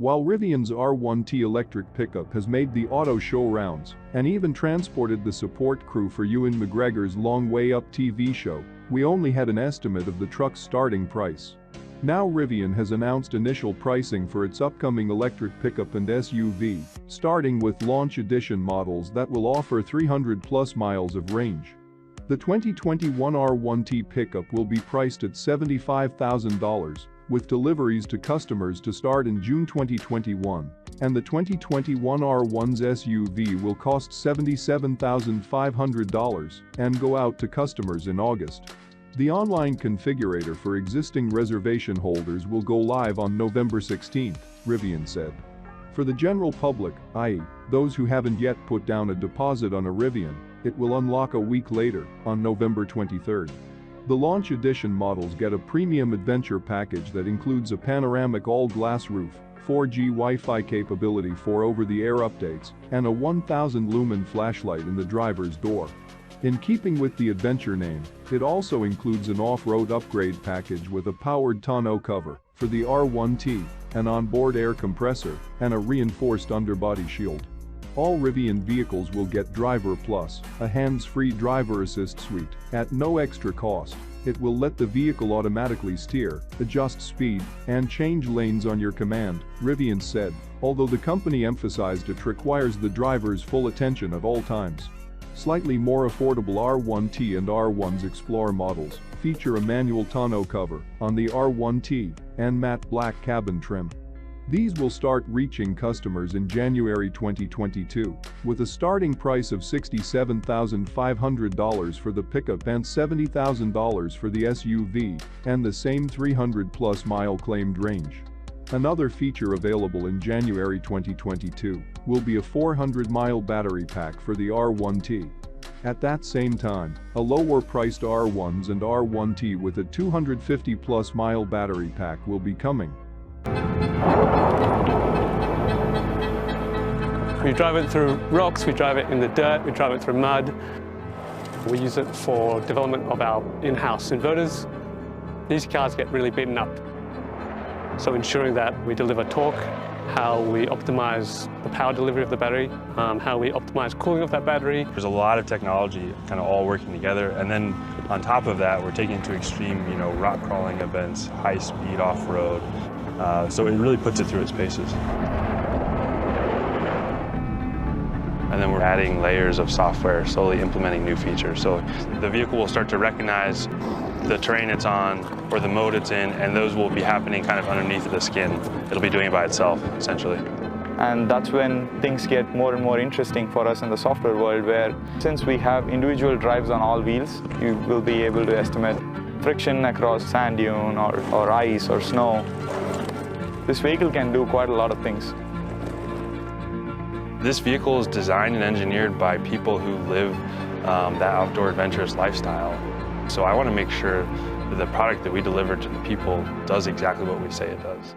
While Rivian's R1T electric pickup has made the auto show rounds and even transported the support crew for Ewan McGregor's Long Way Up TV show, we only had an estimate of the truck's starting price. Now Rivian has announced initial pricing for its upcoming electric pickup and SUV, starting with launch edition models that will offer 300+ miles of range. The 2021 R1T pickup will be priced at $75,000, with deliveries to customers to start in June 2021, and the 2021 R1S SUV will cost $77,500 and go out to customers in August. The online configurator for existing reservation holders will go live on November 16, Rivian said. For the general public, i.e., those who haven't yet put down a deposit on a Rivian, it will unlock a week later, on November 23. The launch edition models get a premium adventure package that includes a panoramic all-glass roof, 4G Wi-Fi capability for over-the-air updates, and a 1,000-lumen flashlight in the driver's door. In keeping with the adventure name, it also includes an off-road upgrade package with a powered tonneau cover for the R1T, an onboard air compressor, and a reinforced underbody shield. All Rivian vehicles will get Driver Plus, a hands-free driver assist suite, at no extra cost. It will let the vehicle automatically steer, adjust speed, and change lanes on your command, Rivian said, although the company emphasized it requires the driver's full attention at all times. Slightly more affordable R1T and R1's Explorer models feature a manual tonneau cover on the R1T and matte black cabin trim. These will start reaching customers in January 2022, with a starting price of $67,500 for the pickup and $70,000 for the SUV, and the same 300+ mile claimed range. Another feature available in January 2022 will be a 400-mile battery pack for the R1T. At that same time, a lower-priced R1s and R1T with a 250+ mile battery pack will be coming. We drive it through rocks, we drive it in the dirt, we drive it through mud. We use it for development of our in-house inverters. These cars get really beaten up. So ensuring that we deliver torque, how we optimize the power delivery of the battery, how we optimize cooling of that battery. There's a lot of technology kind of all working together, and then on top of that, we're taking it to extreme, rock crawling events, high speed off-road. So it really puts it through its paces. And then we're adding layers of software, slowly implementing new features. So the vehicle will start to recognize the terrain it's on or the mode it's in, and those will be happening kind of underneath the skin. It'll be doing it by itself, essentially. And that's when things get more and more interesting for us in the software world, where since we have individual drives on all wheels, you will be able to estimate friction across sand dune or ice or snow. This vehicle can do quite a lot of things. This vehicle is designed and engineered by people who live that outdoor adventurous lifestyle. So I want to make sure that the product that we deliver to the people does exactly what we say it does.